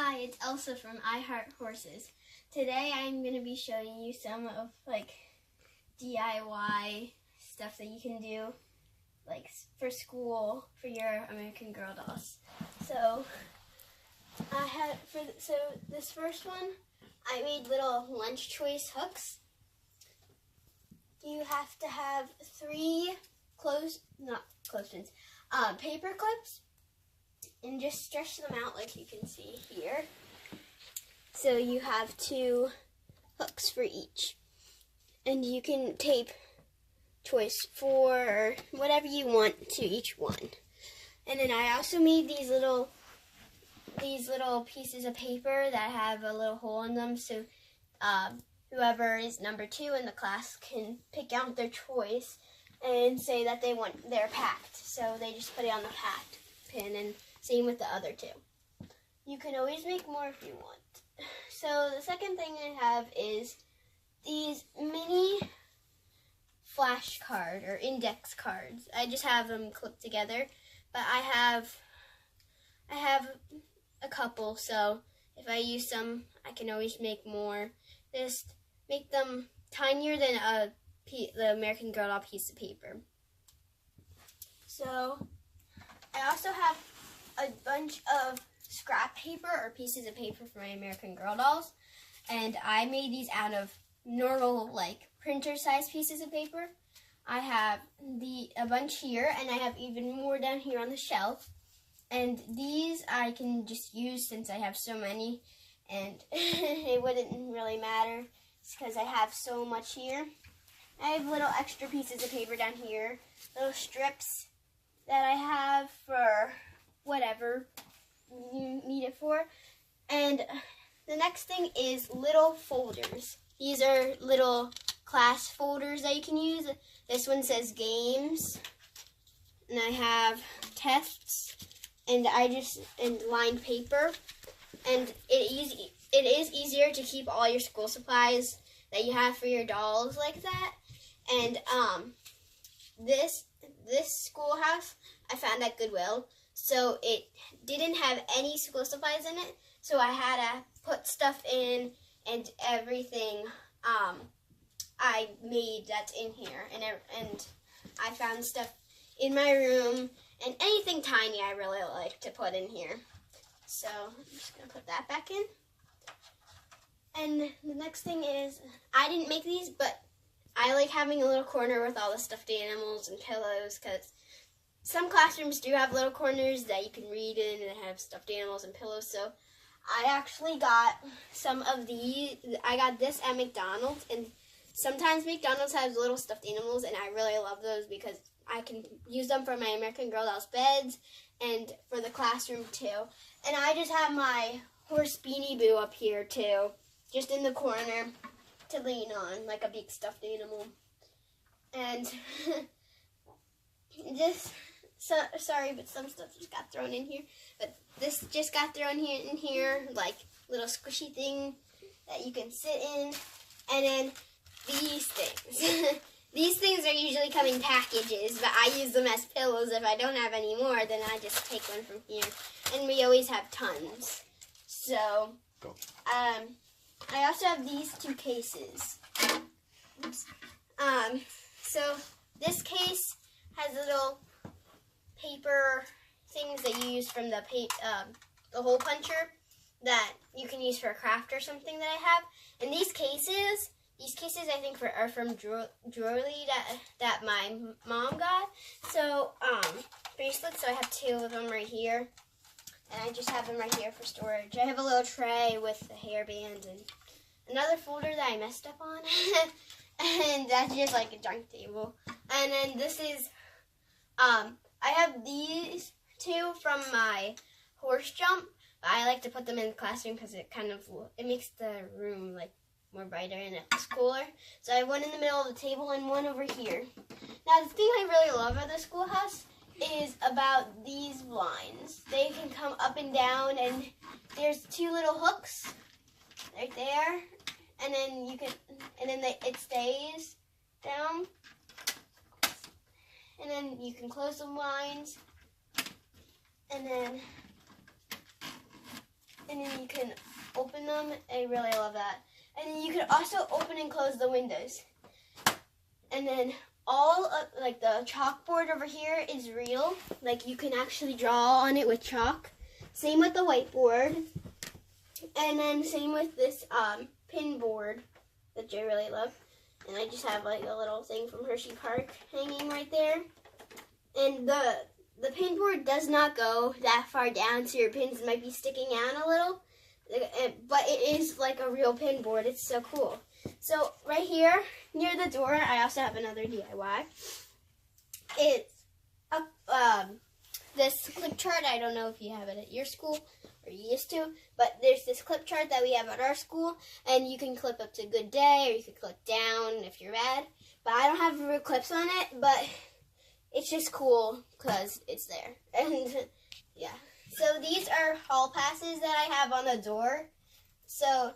Hi, it's Elsa from I Heart Horses. Today I'm going to be showing you some of DIY stuff that you can do for school for your American Girl dolls. So this first one, I made little lunch choice hooks. You have to have 3 paper clips, and just stretch them out like you can see here. So you have 2 hooks for each. And you can tape choice 4 or whatever you want to each one. And then I also made these little pieces of paper that have a little hole in them, so whoever is number 2 in the class can pick out their choice and say that they're packed. So they just put it on the packed pin, and same with the other 2. You can always make more if you want. So the second thing I have is these mini flashcard or index cards. I just have them clipped together, but I have a couple, so if I use some, I can always make more. Just make them tinier than the American Girl doll piece of paper. So I also have a bunch of scrap paper or pieces of paper for my American Girl dolls, and I made these out of normal printer size pieces of paper. I have a bunch here, and I have even more down here on the shelf, and these I can just use since I have so many, and it wouldn't really matter because I have so much here. I have little extra pieces of paper down here, little strips that I have for whatever you need it for. And the next thing is little folders. These are little class folders that you can use. This one says games, and I have tests, and and lined paper. And it is easier to keep all your school supplies that you have for your dolls like that. And this schoolhouse I found at Goodwill, so it didn't have any school supplies in it, so I had to put stuff in, and everything I made that's in here, and I found stuff in my room, and anything tiny I really like to put in here. So I'm just going to put that back in. And the next thing is, I didn't make these, but I like having a little corner with all the stuffed animals and pillows, because some classrooms do have little corners that you can read in and have stuffed animals and pillows. So I actually got some of these. I got this at McDonald's, and sometimes McDonald's has little stuffed animals, and I really love those because I can use them for my American Girl dolls beds and for the classroom too. And I just have my horse Beanie Boo up here too, just in the corner to lean on, like a big stuffed animal. And sorry, but some stuff just got thrown in here. But this just got thrown in here, like little squishy thing that you can sit in. And then these things. These things are usually come in packages, but I use them as pillows. If I don't have any more, then I just take one from here. And we always have tons. So, I also have these 2 cases. Oops. So this case has little paper things that you use from the hole puncher that you can use for a craft or something that I have. And these cases I think are from jewelry that my mom got. So bracelets. So I have 2 of them right here, and I just have them right here for storage. I have a little tray with the hairband and another folder that I messed up on, and that's just like a junk table. And then this is I have these 2 from my horse jump. I like to put them in the classroom because it makes the room more brighter and it's cooler. So I have one in the middle of the table and one over here. Now the thing I really love about the schoolhouse is about these blinds. They can come up and down, and there's 2 little hooks right there, and then it stays down, and then you can close the blinds, and then you can I really love that. And then you can also open and close the windows. And then all of, like, the chalkboard over here is real. Like, you can actually draw on it with chalk. Same with the whiteboard. And then same with this pin board that I really love. And I just have like a little thing from Hershey Park hanging right there. And the pin board does not go that far down, so your pins might be sticking out a little. But it is like a real pin board. It's so cool. So right here near the door, I also have another DIY. It's this clip chart. I don't know if you have it at your school or you used to, but there's this clip chart that we have at our school, and you can clip up to good day, or you can clip down if you're bad. But I don't have real clips on it, but it's just cool because it's there. And yeah. So these are hall passes that I have on the door. So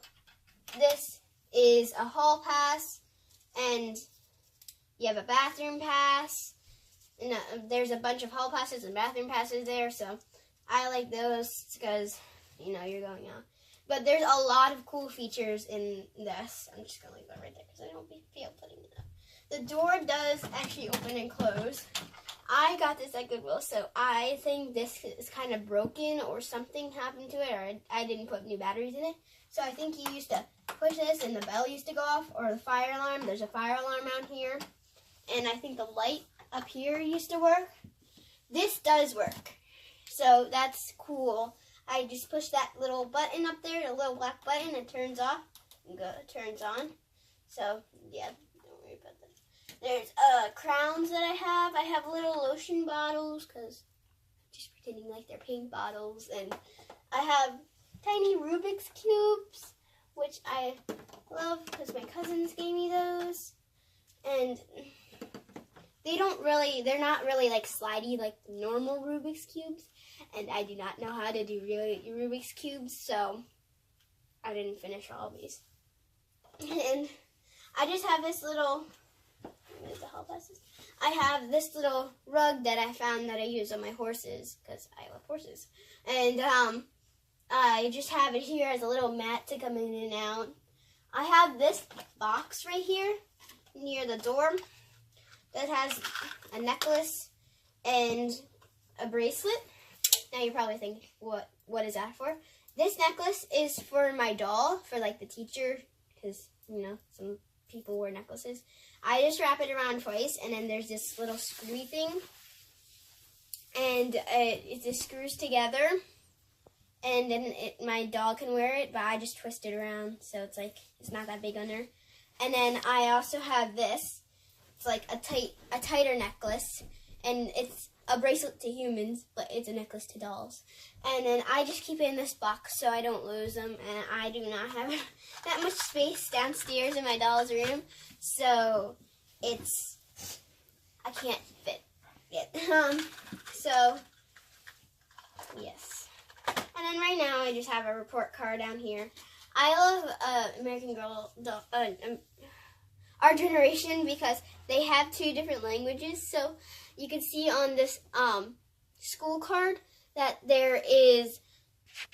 this is a hall pass, and you have a bathroom pass. And there's a bunch of hall passes and bathroom passes there, so I like those because, you know, you're going out. But there's a lot of cool features in this. I'm just going to leave that right there because I don't feel putting it up. The door does actually open and close. I got this at Goodwill, so I think this is kind of broken or something happened to it, or I didn't put new batteries in it. So I think you used to push this and the bell used to go off, or the fire alarm. There's a fire alarm out here. And I think the light up here used to work. This does work. So that's cool. I just push that little button up there, the little black button, it turns off and turns on. So yeah, don't worry about that. There's crowns that I have. I have little lotion bottles because I'm just pretending like they're paint bottles. And I have tiny Rubik's Cubes, which I love because my cousins gave me those. And they're not really like slidey like normal Rubik's Cubes. And I do not know how to do really Rubik's Cubes, so I didn't finish all of these. And I just have this little, the hall passes. I have this little rug that I found that I use on my horses, because I love horses. And I just have it here as a little mat to come in and out. I have this box right here near the door that has a necklace and a bracelet. Now you're probably thinking, what is that for? This necklace is for my doll, for like the teacher, because, you know, some people wear necklaces. I just wrap it around twice, and then there's this little screwy thing, and it just screws together, and then my doll can wear it, but I just twist it around, so it's like, it's not that big on her. And then I also have this. It's like a tighter necklace, and it's a bracelet to humans, but it's a necklace to dolls. And then I just keep it in this box so I don't lose them, and I do not have that much space downstairs in my doll's room, so I can't fit it. So, yes. And then right now I just have a report card down here. I love American Girl, Our Generation, because they have 2 different languages. So you can see on this school card that there is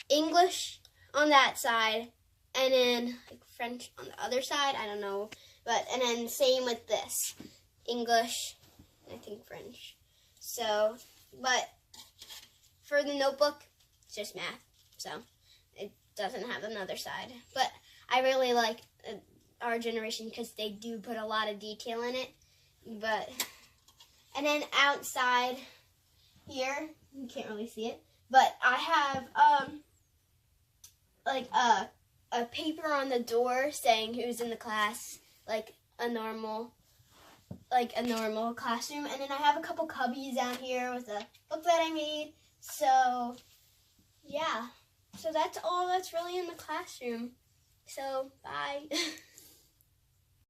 English on that side, and then like French on the other side. I don't know, and then same with this, English, and I think French. So, but for the notebook, it's just math. So it doesn't have another side. But I really like Our Generation because they do put a lot of detail in it. And then outside here, you can't really see it, but I have like a paper on the door saying who's in the class, like a normal classroom. And then I have a couple cubbies down here with a book that I made. So yeah, so that's all that's really in the classroom. So bye.